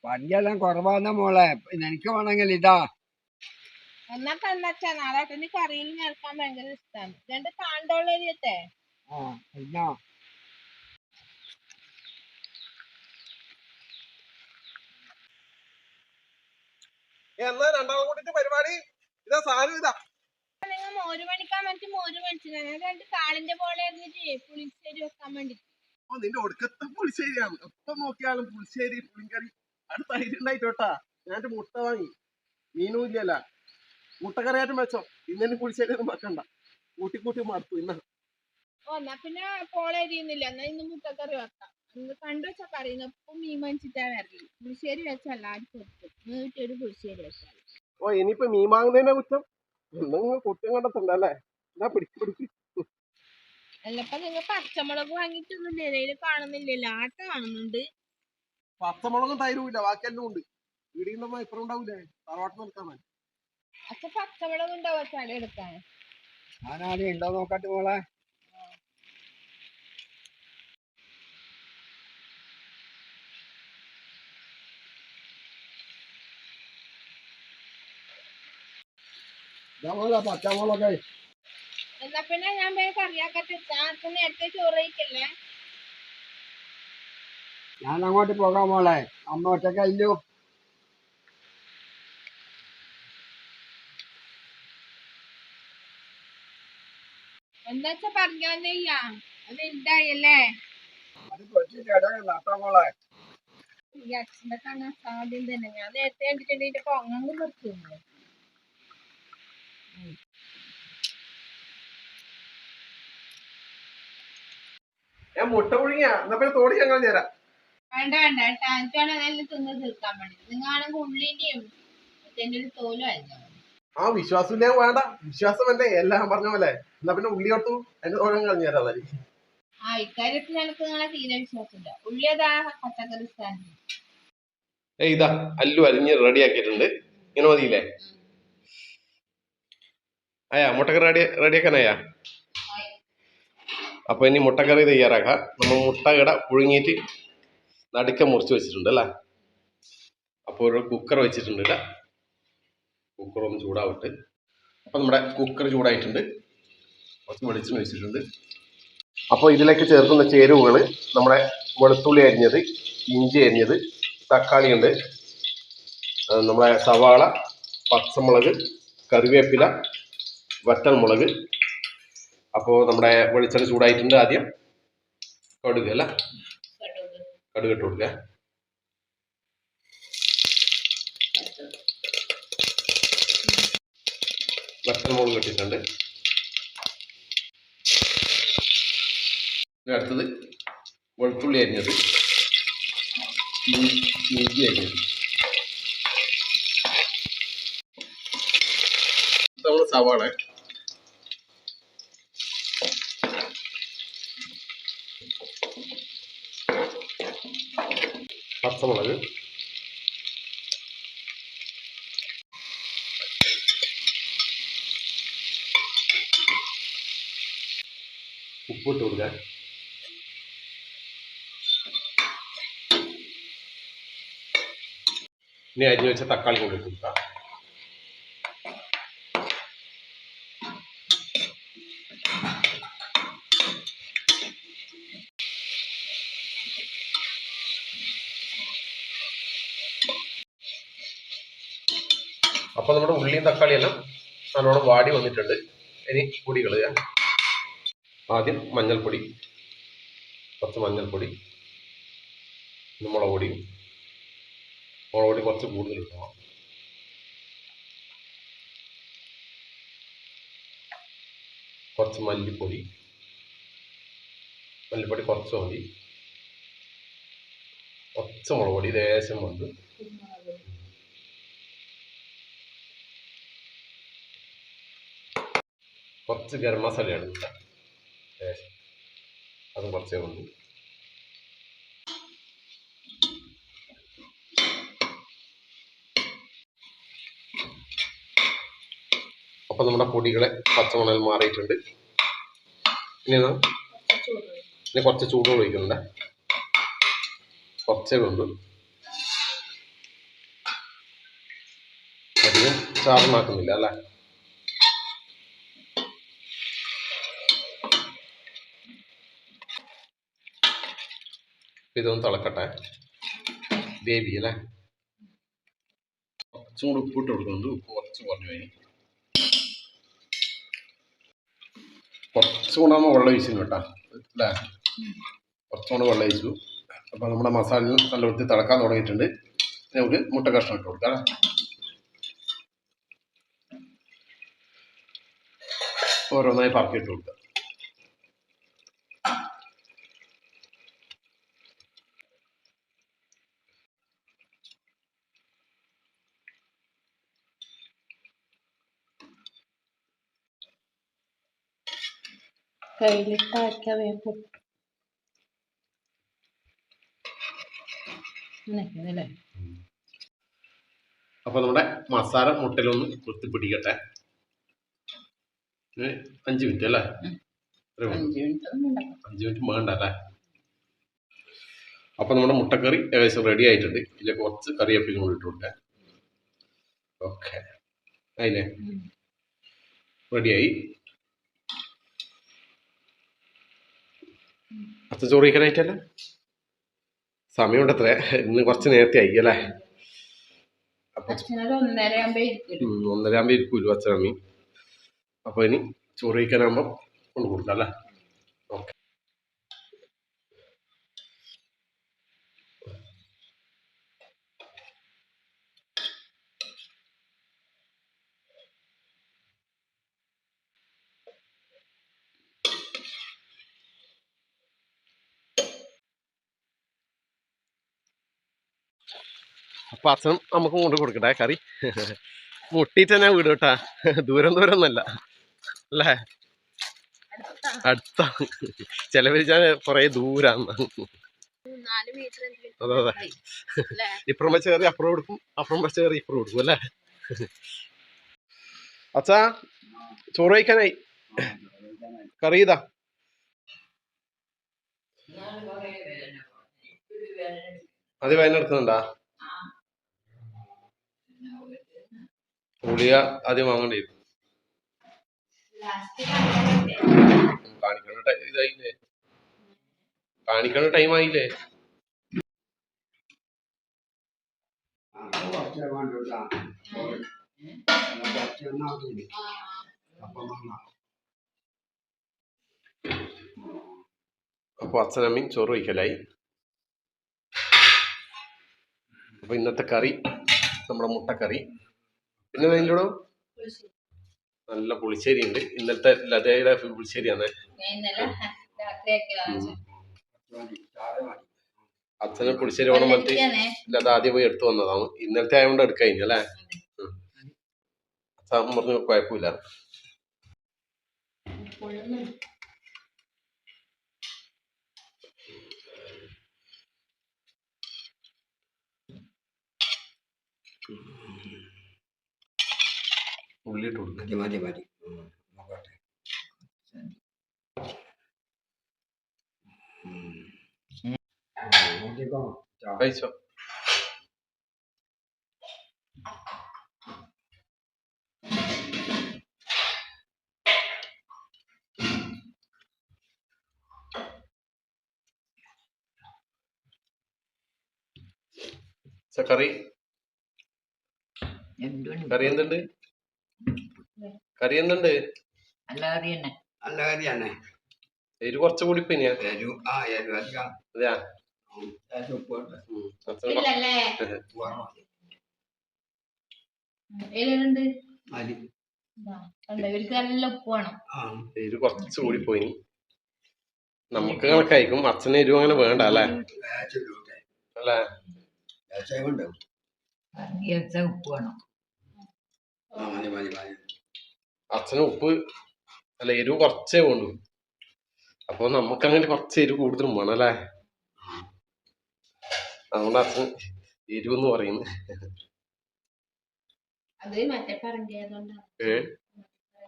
പഞ്ചെല്ലാം കുറവാന്ന മോളെ. എനിക്ക് വേണമെങ്കിൽ ഇതാ. എന്നാ തന്നച്ചാ നാളെ കറിയിൽ ചേർക്കാൻ ഭയങ്കര ഇഷ്ടമാണ്. രണ്ട് കാണ്ടോളരിയട്ടെ. എന്നാ രണ്ടാളും കൂടിട്ട് പരിപാടി ഇതാ. സാധനം ഇതാ. നിങ്ങൾ മോര് പണിക്കാൻ വേണ്ടി മോര് മേടിച്ചു. രണ്ട് കാളിന്റെ പോലെ എറിഞ്ഞിട്ട് പുളിശ്ശേരി വെക്കാൻ വേണ്ടി. നിന്റെ ഒടുക്കത്തെ പുളിശ്ശേരിയാണ്. എപ്പം നോക്കിയാലും പുളിശ്ശേരി പുളിങ്കറി. അടുത്ത ഉണ്ടായിട്ടോട്ടാ. ഞാൻ മുട്ട വാങ്ങി. മീനും ഇല്ലല്ല. മുട്ടക്കറിയായിട്ടും വെച്ചോ. ഇന്നെ പുളിശ്ശേരി ഒന്നും വെക്കണ്ട. കൂട്ടി മടുത്തു ഇന്ന. എന്നാ പിന്നെ പോളരിയുന്നില്ല. എന്നാ ഇന്ന് മുട്ടക്കറി വെക്കാം. കണ്ടു വെച്ചാ പറയുന്നത് ഇപ്പം മീൻ വാങ്ങിച്ചിട്ടാ വരല്. പുളിശ്ശേരി വെച്ചാൽ എല്ലാവർക്കും ഒരു പുളിശ്ശേരി വെച്ചാൽ. ഇനിയിപ്പോ മീൻ വാങ്ങുന്നതിനെ കുറ്റം എന്തെങ്കിലും കുറ്റം കണ്ടെത്തണ്ടല്ലേ. എന്നാ പിടിക്ക്. അല്ലപ്പ നിങ്ങൾ പച്ചമുളക് വാങ്ങിയിട്ടൊന്നും ഇലയിൽ കാണുന്നില്ലല്ലോ. ആട്ട കാണുന്നുണ്ട്. പച്ചമുളകും തൈരുമില്ല. ബാക്കിയെല്ലാം ഉണ്ട്. ഇടിയുന്ന ഇപ്പഴും ഉണ്ടാവൂലേ. തറവാട്ടിൽ നിൽക്കാൻ മതി. അപ്പൊ പച്ചമുളക് ഉണ്ടാവും ചട എടുക്കാൻ. ഞാനാദ്യം ഉണ്ടോ നോക്കട്ടെ മോളെ. പച്ചമുളക്. എന്നാ പിന്നെ ഞാൻ വേഗം കറിയാക്കട്ടെ. നേരത്തെ ചോറ് കഴിക്കല്ലേ. ഞാൻ അങ്ങോട്ട് പോകാം മോളെ. അമ്മ ഒറ്റക്കല്ലോ. എന്താച്ചാ പറഞ്ഞില്ല. അത് ഉണ്ടായല്ലേ. മോളെ ഈ അച്ഛനെ കാണാൻ സാധ്യം തന്നെ. ഞാൻ നേരത്തെ കണ്ടിട്ടുണ്ടെങ്കിൽ പൊങ്ങങ്ങ് നിർത്തുന്നു. ഞാൻ മുട്ട പുഴുങ്ങിയാ. എന്നാ പിന്നെ തോടി ഞങ്ങൾ തരാം. വേണ്ട ടാൻറ്റാണ് അതെല്ലാം തിന്ന് തീർക്കാൻ വേണ്ടി. നിങ്ങളാണെങ്കിൽ ഉള്ളിന്റെയും ഇതിന്റെ ഒരു തോലും അല്ല. വിശ്വാസം ഇല്ല. വേണ്ട. വിശ്വാസമല്ലേ എല്ലാം പറഞ്ഞ പോലെ. എന്നാ പിന്നെ ഉള്ളി ഓർത്തു എന്റെ തോഴം കളഞ്ഞു തരാം. ഇക്കാര്യത്തിൽ എനിക്ക് നിങ്ങളെ തീരെ വിശ്വാസമില്ല. ഉള്ളി അതാ പച്ചക്കറി സ്ഥാനം. ഇതാ അല്ലു അരിഞ്ഞ് റെഡിയാക്കിയിട്ടുണ്ട്. ഇങ്ങനെ മതിയില്ലേ? മുട്ടക്കറി റെഡിയാക്കാനായാ? അപ്പൊ ഇനി മുട്ടക്കറി തയ്യാറാക്കാം. നമ്മൾ മുട്ടകട പുഴുങ്ങിയിട്ട് നടുക്ക മുറിച്ച് വെച്ചിട്ടുണ്ട് അല്ലേ. അപ്പോൾ ഒരു കുക്കർ വെച്ചിട്ടുണ്ട്. കുക്കർ ഒന്ന് ചൂടാവട്ടെ. അപ്പൊ നമ്മുടെ കുക്കർ ചൂടായിട്ടുണ്ട്. കുറച്ച് വെളിച്ചെണ്ണ വെച്ചിട്ടുണ്ട്. അപ്പോൾ ഇതിലേക്ക് ചേർക്കുന്ന ചേരുവകൾ നമ്മുടെ വെളുത്തുള്ളി അരിഞ്ഞത്, ഇഞ്ചി അരിഞ്ഞത്, തക്കാളി ഉണ്ട്, നമ്മുടെ സവാള, പച്ചമുളക്, കറിവേപ്പില, വറ്റൽമുളക്. അപ്പോൾ നമ്മുടെ വെളിച്ചെണ്ണ ചൂടായിട്ടുണ്ട്. ആദ്യം കടുക് അല്ല, കടുക് ഇട്ട് കൊടുക്കുക. വറ്റൽമുളക് ഇട്ടിട്ടുണ്ട്. അടുത്തത് വെളുത്തുള്ളി അരിഞ്ഞത്, ഇഞ്ചി അരിഞ്ഞത്. നമ്മൾ സവാള, പച്ചമുളക്, ഉപ്പിട്ട് കൊടുക്കുക. ഇനി അരിഞ്ഞു വെച്ച തക്കാളി കൂടി ഇട്ട് കൊടുക്കുക. അപ്പോൾ നമ്മുടെ ഉള്ളിയും തക്കാളിയെല്ലാം നല്ലോണം വാടി വന്നിട്ടുണ്ട്. ഇനി പൊടികൾ. ആദ്യം മഞ്ഞൾപ്പൊടി, കുറച്ച് മഞ്ഞൾപ്പൊടി, മുളക് പൊടി. മുളക് പൊടി കുറച്ച് കൂടുതൽ ഇടണം. കുറച്ച് മല്ലിപ്പൊടി കുറച്ച് മതി. കുറച്ച് മുളക് പൊടി ലേശം വന്ന്, കുറച്ച് ഗരം മസാലയാണ് ലേശം, അതും കുറച്ചേ വന്നു. അപ്പം നമ്മുടെ പൊടികളെ പച്ചമുളക് മാറിയിട്ടുണ്ട്. ഇനി കുറച്ച് ചൂട് ഒഴിക്കുന്നുണ്ട്. കുറച്ചേ വേണ്ടു, അധികം ചാറുമാക്കുന്നില്ല അല്ലേ. ഇതൊന്ന് തിളക്കട്ടെ. ഗ്രേവി അല്ലേ. കുറച്ചും കൂടി ഉപ്പിട്ട് കൊടുക്കുന്നുണ്ട്. ഉപ്പ് കുറച്ച് കുറഞ്ഞു പോയി. കുറച്ചും കൂടെ നമ്മൾ വെള്ളം ഒഴിച്ചു കേട്ടോ അല്ലേ. കുറച്ചും കൂടെ വെള്ളം ഒഴിച്ചു. അപ്പം നമ്മുടെ മസാലയും നല്ല വൃത്തി തിളക്കാൻ തുടങ്ങിയിട്ടുണ്ട്. നമുക്ക് മുട്ട കഷ്ണം ഇട്ട് കൊടുക്കാം അല്ലേ. ഓരോന്നായി പറക്കിയിട്ട് കൊടുക്കുക. കയ്യിലിട്ടാക്കിയാ വേഗം അപ്പൊ നമ്മുടെ മസാല മുട്ടയിലൊന്ന് കുത്തി പിടിക്കട്ടെ. 5 മിനിറ്റ് അല്ലേ. 5 മിനിറ്റ് വേണ്ട അല്ലേ. അപ്പൊ നമ്മുടെ മുട്ടക്കറി ഏകദേശം റെഡി ആയിട്ടുണ്ട്. ഇതിലേക്ക് കുറച്ച് കറിവേപ്പിലും കൂടി ഇട്ട് കൊടുക്കാം. ഓക്കെ, അതിനെ റെഡിയായി. അച്ഛൻ ചോറ് കഴിക്കാനായിട്ടല്ലേ. സമയമുണ്ട് അത്രേ. ഇന്ന് കുറച്ച് നേരത്തെ ആയി അല്ലേ. അപ്പൊ 1:30 ഇരിക്കൂല്ലോ അച്ഛനമ്മി. അപ്പൊ ഇനി ചോറ് കഴിക്കാനാകുമ്പോ കൊണ്ട് കൊടുക്കാം അല്ലേ. ഓക്കെ. അപ്പൊ അച്ഛൻ നമുക്ക് കൊണ്ട് കൊടുക്കട്ടെ കറി. മുട്ടിയിട്ട് തന്നെ വീട് കേട്ടാ. ദൂരം ഒന്നല്ല അല്ലേ. അടുത്ത ചെലവഴിച്ചാൽ കൊറേ ദൂരാന്ന്. അതെ അതെ. ഇപ്പുറം വെച്ച കയറി അപ്പുറം കൊടുക്കും, അപ്പുറം വെച്ച കയറി ഇപ്പുറം കൊടുക്കും അല്ലേ. അച്ഛാ ചോറ് കഴിക്കാനായി. കറി ഇതാ. അത് വേദന എടുക്കുന്നുണ്ടാ. ഗുളിക ആദ്യം വാങ്ങേണ്ടി വരും. ഇതായില്ലേ, കാണിക്കണ ടൈം ആയില്ലേ. അപ്പൊ അച്ഛനമ്മയും ചോറ് വയ്ക്കലായി. അപ്പൊ ഇന്നത്തെ കറി നമ്മുടെ മുട്ടക്കറി. പിന്നെ അതിൻ്റെ നല്ല പുളിശ്ശേരി ഉണ്ട്. ഇന്നലത്തെ ലതയുടെ പുളിശ്ശേരിയാണ്. അച്ഛന് പുളിശ്ശേരി വേണം പറഞ്ഞിട്ട് ലത ആദ്യം പോയി എടുത്തു വന്നതാണ്. ഇന്നലത്തെ ആയതുകൊണ്ട് എടുക്കാൻ കഴിഞ്ഞു അല്ലേ. അച്ഛൻ പറഞ്ഞു കുഴപ്പമില്ല. ഉള്ളിട്ട് കൊടുക്കും. മതി കഴിച്ചോ. കറി എന്തുണ്ട്? കറി എന്തുണ്ട്? നല്ല കറിയാണ്. എരിവ് കുറച്ച് കൂടി പിന്നെയാ. അതെയാ. എരിവ് കുറച്ച് കൂടി പോയി. നമുക്ക് കണക്കായിരിക്കും. അച്ഛന് എരിവ് അങ്ങനെ വേണ്ട അല്ലേ. അല്ലേ അച്ഛന് ഉപ്പ് അല്ല എരിവ് കുറച്ചേ വേണ്ടു. അപ്പൊ നമുക്കങ്ങനെ കുറച്ച് എരിവ് കൂടുതലും വേണം അല്ലേ. അതുകൊണ്ട് അച്ഛൻ എരിവെന്ന് പറയുന്നു.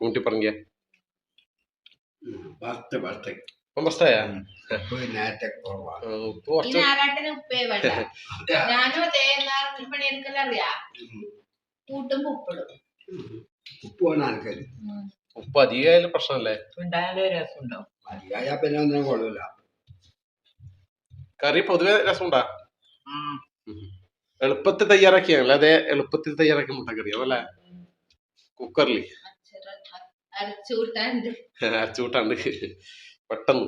ഊട്ടിപ്പറങ്ങിയ ഫസ്റ്റ് ഫസ്റ്റ് ഇപ്പം പ്രശ്നമായാ ഉപ്പ് നേരത്തെ കുറവാണ്. ഉപ്പ് കുറച്ച് ഞാനാട്ടിന് ഉപ്പേ വേണ്ട. ഞാനും അതേ നേരം പണിയെടുക്കലറിയാ കൂട്ടും ഉപ്പിടും. ഉപ്പ് വേണം ആൾക്കാര്. ഉപ്പ് അധികമായാലും പ്രശ്നമല്ലേ? അധികമായ പിന്നെ ഒന്നും കൊള്ളൂല. കറി പൊതുവെ രസമുണ്ടാ? എളുപ്പത്തിൽ തയ്യാറാക്കിയാണല്ലേ? അതെ, എളുപ്പത്തിൽ തയ്യാറാക്കിയ മുട്ടക്കറിയാണല്ലേ? കുക്കറിൽ അരച്ചുകൂട്ടാണ്ട് പെട്ടെന്ന്.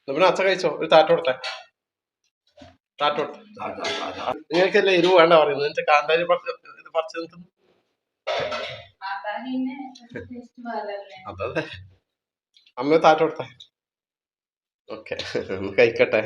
പിന്നെ അച്ഛ കഴിച്ചോ? ഒരു താറ്റോട്ടെ താറ്റോട്ടെ. നിങ്ങൾക്കല്ലേ എരിവ് വേണ്ട പറയുന്നത്? എന്നിട്ട് കാന്താരി ഇത് പറിച്ചു നിൽക്കുന്നു. അതെ, അമ്മ താറ്റോട്ടെ. ഓക്കെ, കഴിക്കട്ടെ.